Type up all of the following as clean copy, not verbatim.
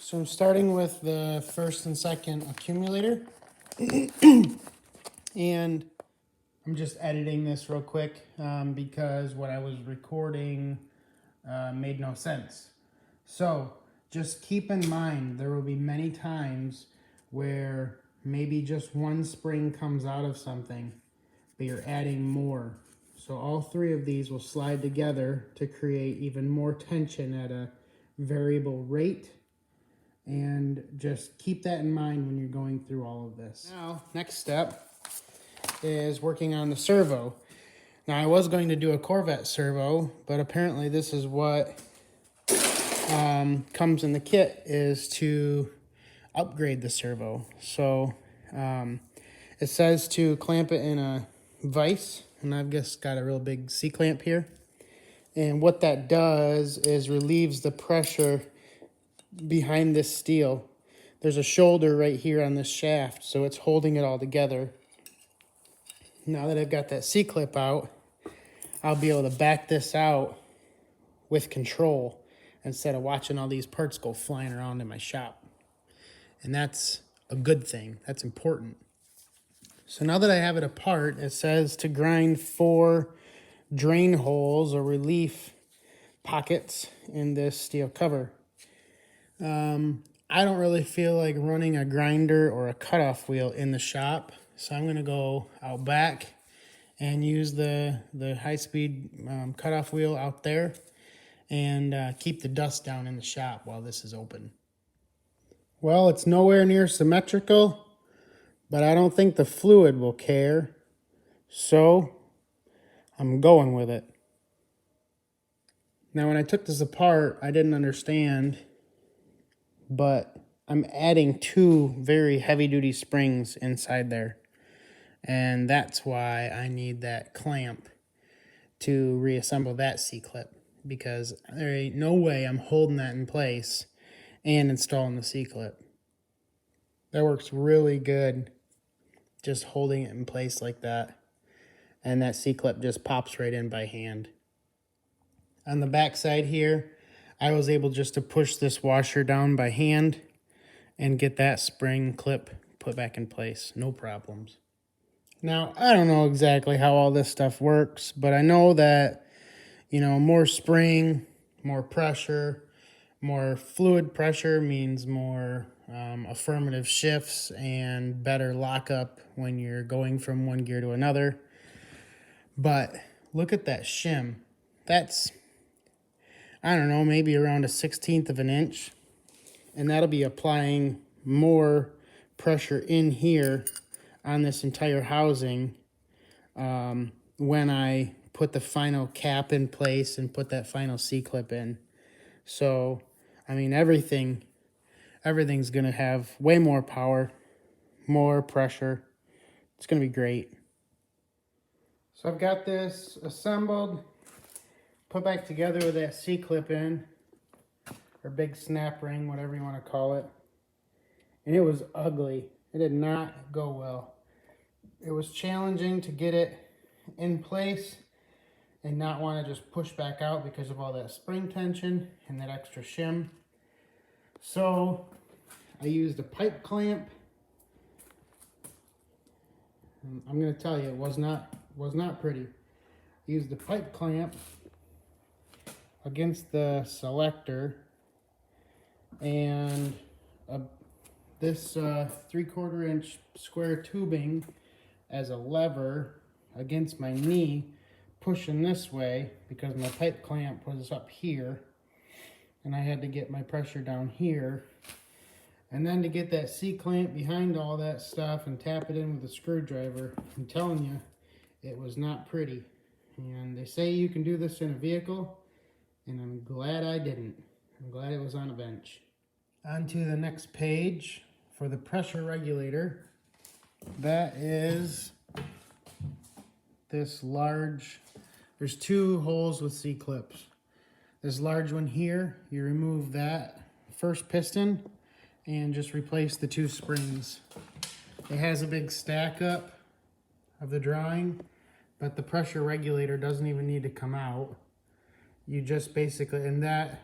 So I'm starting with the first and second accumulator. And I'm just editing this real quick because what I was recording made no sense. So just keep in mind there will be many times where maybe just one spring comes out of something, but you're adding more. So all three of these will slide together to create even more tension at a variable rate. And just keep that in mind when you're going through all of this. Now, next step is working on the servo. Now, I was going to do a Corvette servo, but apparently this is what comes in the kit, is to upgrade the servo. So it says to clamp it in a vise, and I've just got a real big C-clamp here. And what that does is relieves the pressure behind this steel. There's a shoulder right here on this shaft, so it's holding it all together. Now that I've got that C-clip out, I'll be able to back this out with control instead of watching all these parts go flying around in my shop. And that's a good thing. That's important. So now that I have it apart, it says to grind 4 drain holes or relief pockets in this steel cover. I don't really feel like running a grinder or a cutoff wheel in the shop, so I'm going to go out back and use the high-speed cutoff wheel out there and keep the dust down in the shop while this is open. Well, it's nowhere near symmetrical, but I don't think the fluid will care, so I'm going with it. Now, when I took this apart, I didn't understand, but I'm adding 2 very heavy-duty springs inside there. And that's why I need that clamp to reassemble that C-clip, because there ain't no way I'm holding that in place and installing the C-clip. That works really good, just holding it in place like that. And that C-clip just pops right in by hand. On the back side here, I was able just to push this washer down by hand and get that spring clip put back in place. No problems. Now, I don't know exactly how all this stuff works, but I know that, more spring, more pressure, more fluid pressure means more affirmative shifts and better lockup when you're going from one gear to another. But look at that shim. That's, I don't know, maybe around a 1/16 of an inch. And that'll be applying more pressure in here on this entire housing when I put the final cap in place and put that final C-clip in. So, I mean, everything's going to have way more power, more pressure. It's going to be great. So I've got this assembled, put back together with that C-clip in, or big snap ring, whatever you want to call it. And it was ugly. It did not go well. It was challenging to get it in place and not want to just push back out because of all that spring tension and that extra shim. So I used a pipe clamp. And I'm going to tell you, it was not pretty. I used the pipe clamp against the selector and this 3/4 inch square tubing as a lever against my knee, pushing this way because my pipe clamp was up here and I had to get my pressure down here. And then to get that C-clamp behind all that stuff and tap it in with a screwdriver, I'm telling you, it was not pretty. And they say you can do this in a vehicle, and I'm glad I didn't. I'm glad it was on a bench. On to the next page for the pressure regulator. That is this large, there's 2 holes with C-clips. This large one here, you remove that first piston and just replace the 2 springs. It has a big stack up of the drawing, but the pressure regulator doesn't even need to come out. You just basically, and that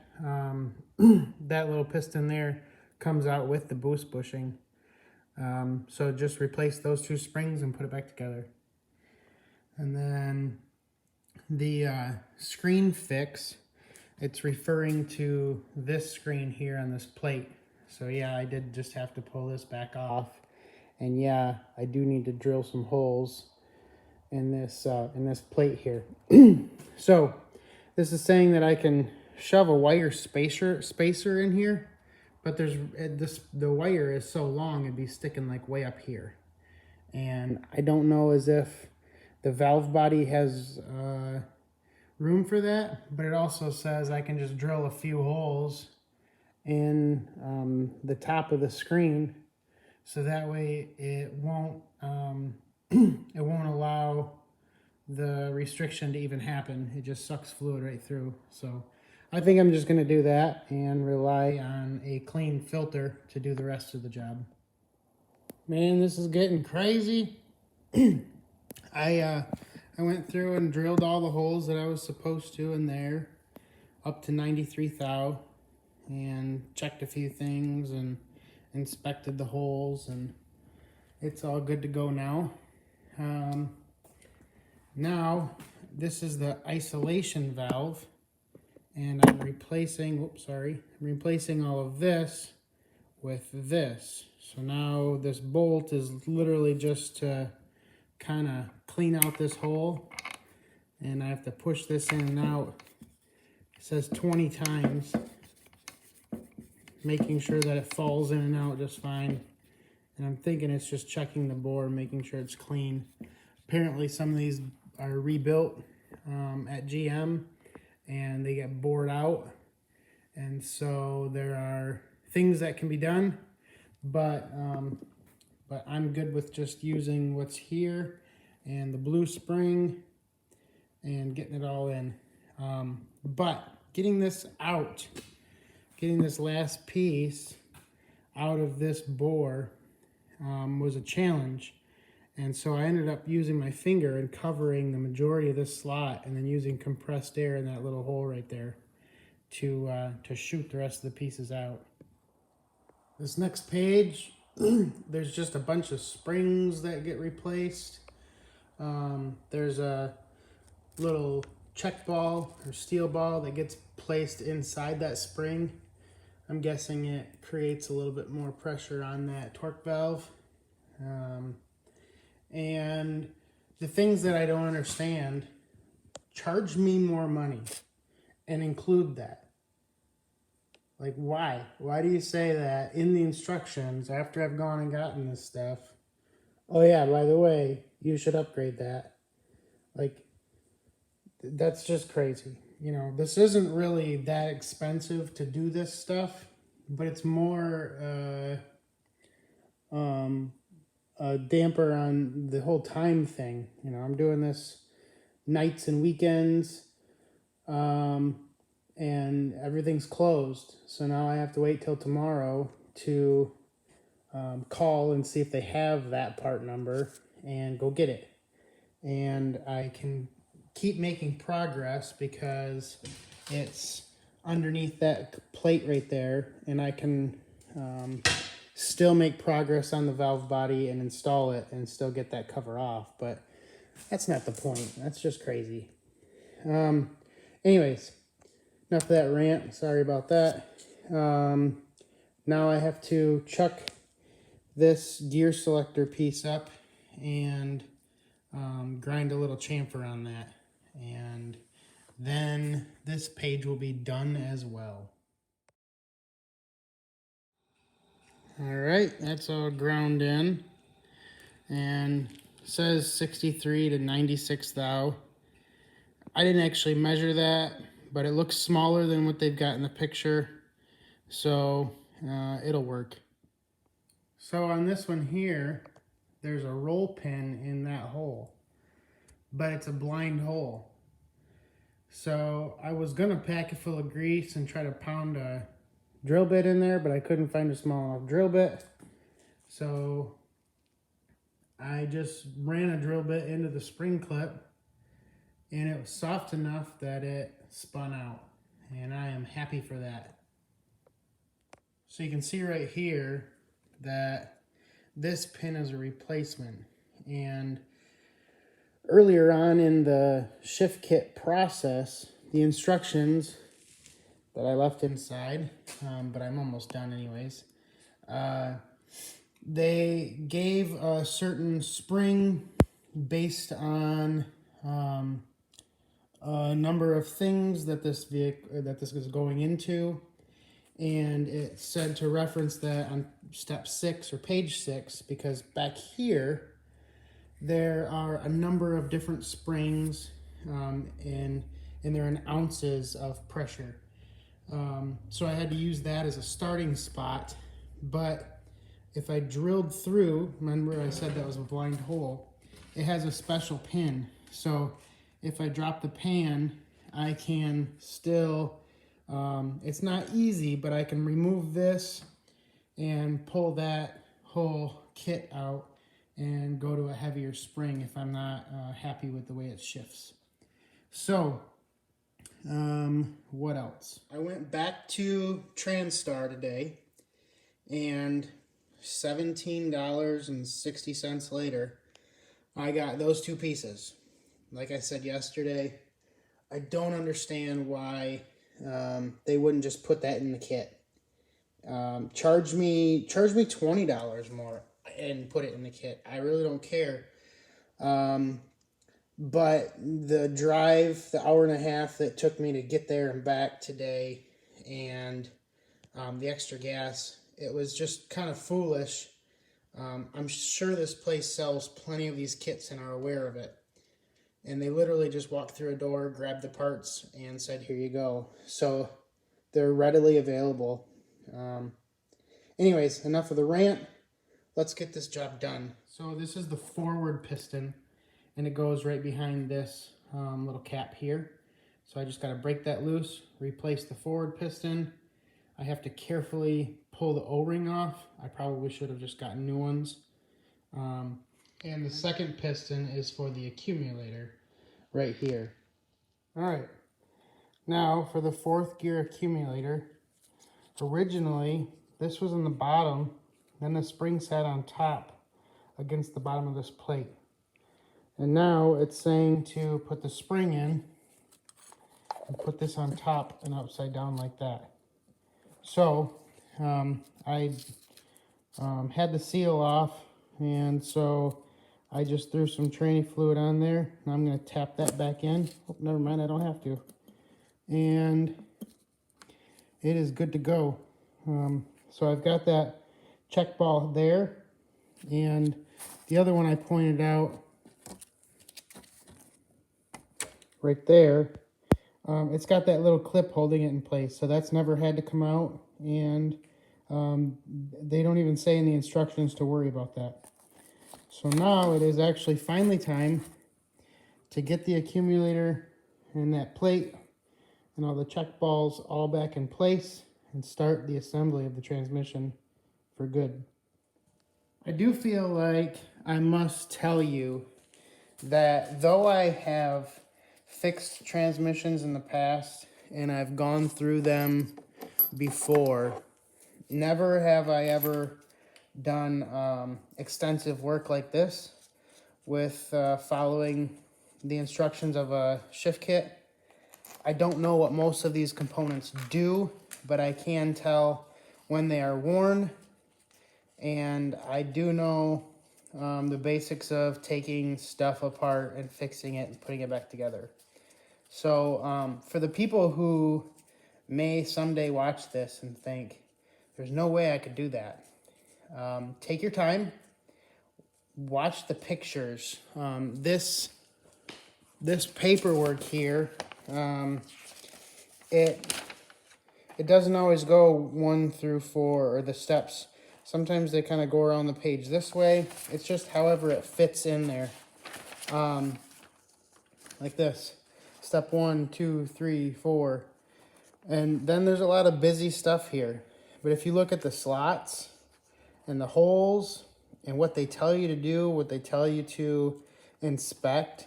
that little piston there comes out with the boost bushing. So just replace those two springs and put it back together. And then the screen fix, it's referring to this screen here on this plate. So yeah, I did just have to pull this back off. And yeah, I do need to drill some holes in this plate here. So this is saying that I can shove a wire spacer in here, but the wire is so long it'd be sticking like way up here. And I don't know as if the valve body has room for that, but it also says I can just drill a few holes in the top of the screen, so that way it won't it won't allow the restriction to even happen. It just sucks fluid right through. So I think I'm just going to do that and rely on a clean filter to do the rest of the job. Man, this is getting crazy. I went through and drilled all the holes that I was supposed to in there up to 93 thou, and checked a few things and inspected the holes, and it's all good to go now. Now this is the isolation valve, and I'm replacing, I'm replacing all of this with this. So now this bolt is literally just to kind of clean out this hole, and I have to push this in and out. It says 20 times, making sure that it falls in and out just fine. And I'm thinking it's just checking the bore, making sure it's clean. Apparently some of these are rebuilt at GM, and they get bored out, and so there are things that can be done, but I'm good with just using what's here and the blue spring and getting it all in. But getting this out, getting this last piece out of this bore was a challenge. And so I ended up using my finger and covering the majority of this slot, and then using compressed air in that little hole right there to shoot the rest of the pieces out. This next page, there's just a bunch of springs that get replaced. There's a little check ball or steel ball that gets placed inside that spring. I'm guessing it creates a little bit more pressure on that torque valve. And the things that I don't understand, charge me more money and include that. Like, why? Why do you say that in the instructions after I've gone and gotten this stuff? Oh yeah, by the way, you should upgrade that. Like, that's just crazy. You know, this isn't really that expensive to do this stuff, but it's more a damper on the whole time thing. You know, I'm doing this nights and weekends, and everything's closed. So now I have to wait till tomorrow to call and see if they have that part number and go get it. And I can keep making progress because it's underneath that plate right there, and I can still make progress on the valve body and install it and still get that cover off. But that's not the point. That's just crazy. Anyways, enough of that rant. Sorry about that. Now I have to chuck this gear selector piece up and grind a little chamfer on that. And then this page will be done as well. All right, that's all ground in, and says 63 to 96 thou. I didn't actually measure that, but it looks smaller than what they've got in the picture, so it'll work. So on this one here, there's a roll pin in that hole, but it's a blind hole. So I was gonna pack it full of grease and try to pound a drill bit in there, but I couldn't find a small enough drill bit. So I just ran a drill bit into the spring clip, and it was soft enough that it spun out, and I am happy for that. So you can see right here that this pin is a replacement. And earlier on in the shift kit process, the instructions that I left inside, but I'm almost done anyways, they gave a certain spring based on a number of things that this is going into, and it said to reference that on step 6 or page 6, because back here there are a number of different springs, and they're in ounces of pressure. So I had to use that as a starting spot, but if I drilled through, remember I said that was a blind hole, it has a special pin. So if I drop the pan, I can still, it's not easy, but I can remove this and pull that whole kit out and go to a heavier spring if I'm not happy with the way it shifts. So, what else? I went back to Transtar today, and $17.60 later, I got those two pieces. Like I said yesterday, I don't understand why they wouldn't just put that in the kit. Charge me $20 more and put it in the kit. I really don't care. But the drive, the hour and a half that took me to get there and back today, and the extra gas, it was just kind of foolish. I'm sure this place sells plenty of these kits and are aware of it. And they literally just walked through a door, grabbed the parts, and said, here you go. So they're readily available. Anyways, enough of the rant. Let's get this job done. So this is the forward piston, and it goes right behind this little cap here. So I just got to break that loose, replace the forward piston. I have to carefully pull the O-ring off. I probably should have just gotten new ones. And the second piston is for the accumulator right here. All right, now for the 4th gear accumulator. Originally, this was in the bottom, then the spring sat on top against the bottom of this plate. And now it's saying to put the spring in and put this on top and upside down like that. So I had the seal off, and so I just threw some training fluid on there. Now I'm going to tap that back in. Oh, never mind, I don't have to. And it is good to go. So I've got that check ball there, and the other one I pointed out right there, it's got that little clip holding it in place, so that's never had to come out, and they don't even say in the instructions to worry about that. So now it is actually finally time to get the accumulator and that plate and all the check balls all back in place and start the assembly of the transmission for good. I do feel like I must tell you that though I have fixed transmissions in the past and I've gone through them before, never have I ever done extensive work like this with following the instructions of a shift kit. I don't know what most of these components do, but I can tell when they are worn, and I do know the basics of taking stuff apart and fixing it and putting it back together. So for the people who may someday watch this and think, there's no way I could do that, take your time, watch the pictures. This paperwork here, it doesn't always go 1 through 4, or the steps. Sometimes they kind of go around the page this way. It's just however it fits in there. Like this. Step 1, 2, 3, 4. And then there's a lot of busy stuff here. But if you look at the slots and the holes and what they tell you to do, what they tell you to inspect,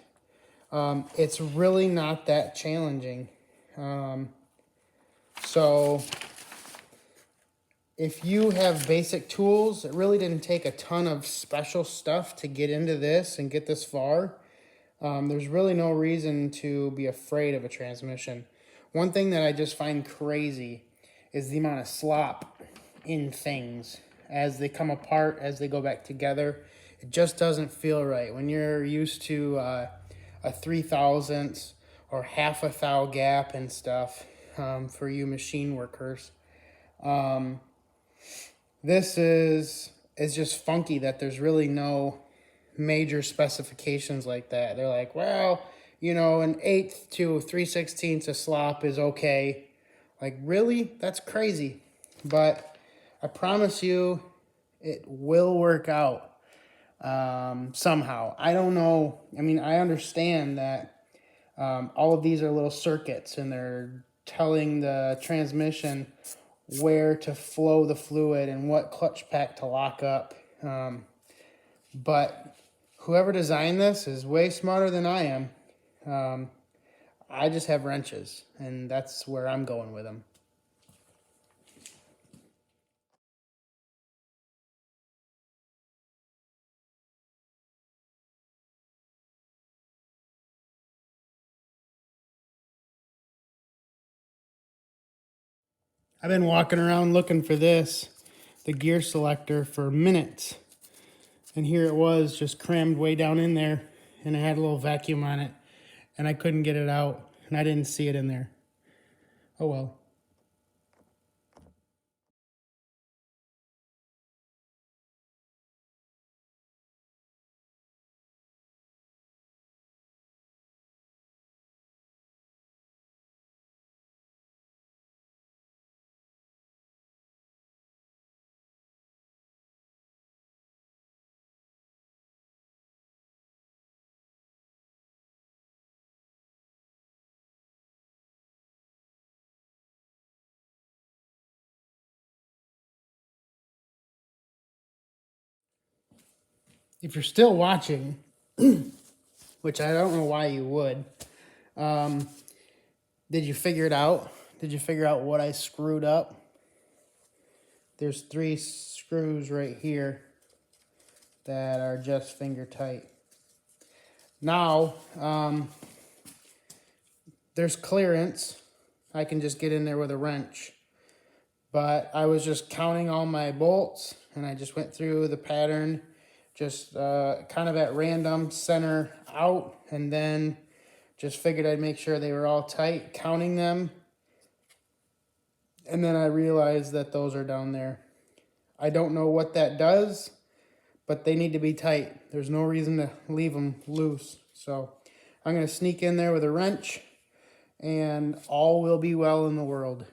it's really not that challenging. So if you have basic tools, it really didn't take a ton of special stuff to get into this and get this far. There's really no reason to be afraid of a transmission. One thing that I just find crazy is the amount of slop in things as they come apart, as they go back together. It just doesn't feel right. When you're used to a 3/1000th or half a thou gap and stuff, for you machine workers, this is just funky that there's really no major specifications like that. They're like, well, you know, an 1/8 to 3/16 of slop is okay. Like, really? That's crazy. But I promise you, it will work out somehow. I don't know. I mean, I understand that all of these are little circuits, and they're telling the transmission where to flow the fluid and what clutch pack to lock up. But whoever designed this is way smarter than I am. I just have wrenches, and that's where I'm going with them. I've been walking around looking for this, the gear selector, for minutes. And here it was, just crammed way down in there, and it had a little vacuum on it, and I couldn't get it out, and I didn't see it in there. Oh well. If you're still watching, which I don't know why you would, did you figure it out? Did you figure out what I screwed up? There's 3 screws right here that are just finger tight. Now, there's clearance. I can just get in there with a wrench. But I was just counting all my bolts, and I just went through the pattern, just kind of at random, center out, and then just figured I'd make sure they were all tight, counting them. And then I realized that those are down there. I don't know what that does, but they need to be tight. There's no reason to leave them loose. So I'm going to sneak in there with a wrench, and all will be well in the world.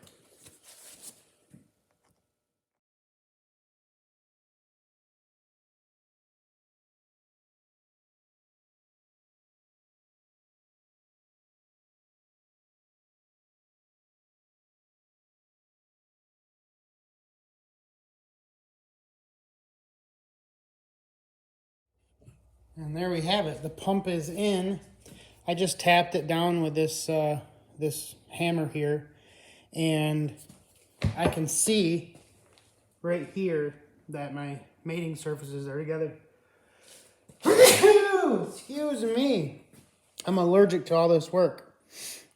And there we have it. The pump is in. I just tapped it down with this this hammer here, and I can see right here that my mating surfaces are together. Excuse me. I'm allergic to all this work.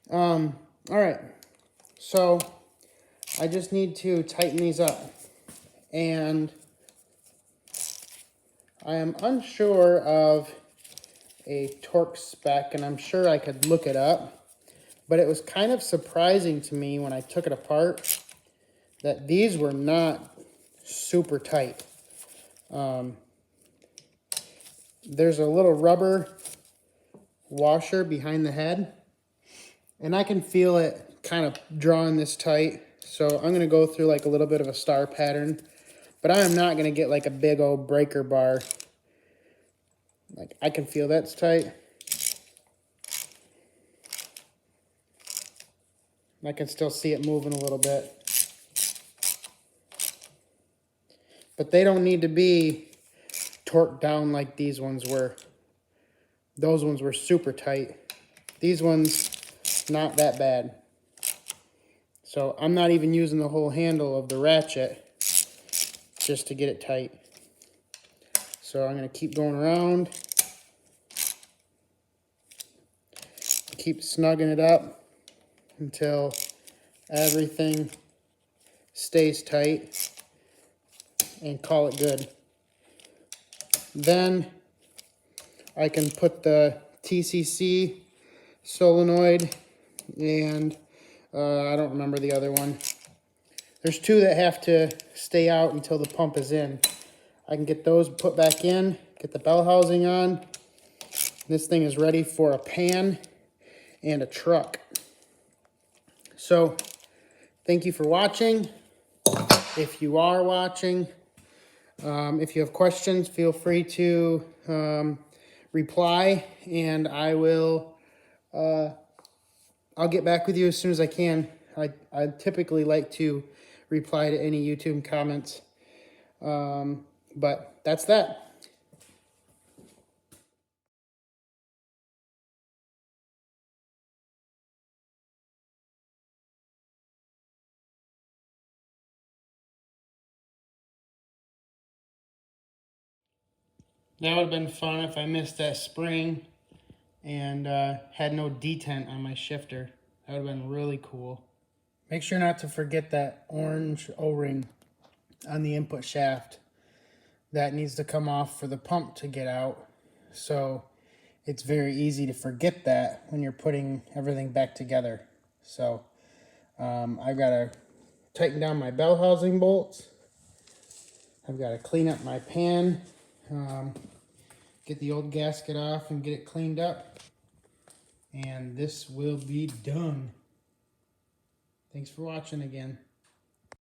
All right. So I just need to tighten these up, and I am unsure of a torque spec, and I'm sure I could look it up, but it was kind of surprising to me when I took it apart that these were not super tight. There's a little rubber washer behind the head, and I can feel it kind of drawing this tight, so I'm going to go through like a little bit of a star pattern, but I am not going to get like a big old breaker bar. Like, I can feel that's tight. I can still see it moving a little bit. But they don't need to be torqued down like these ones were. Those ones were super tight. These ones, not that bad. So I'm not even using the whole handle of the ratchet. just to get it tight. So I'm going to keep going around, keep snugging it up until everything stays tight, and call it good. Then I can put the TCC solenoid and I don't remember the other one. There's two that have to stay out until the pump is in. I can get those put back in, get the bell housing on. This thing is ready for a pan and a truck. So, thank you for watching. If you are watching, if you have questions, feel free to reply, and I'll get back with you as soon as I can. I typically like to reply to any YouTube comments, but that's that. That would have been fun if I missed that spring and had no detent on my shifter. That would have been really cool. Make sure not to forget that orange O-ring on the input shaft. That needs to come off for the pump to get out. So it's very easy to forget that when you're putting everything back together. So I've got to tighten down my bell housing bolts. I've got to clean up my pan. Get the old gasket off and get it cleaned up. And this will be done. Thanks for watching again.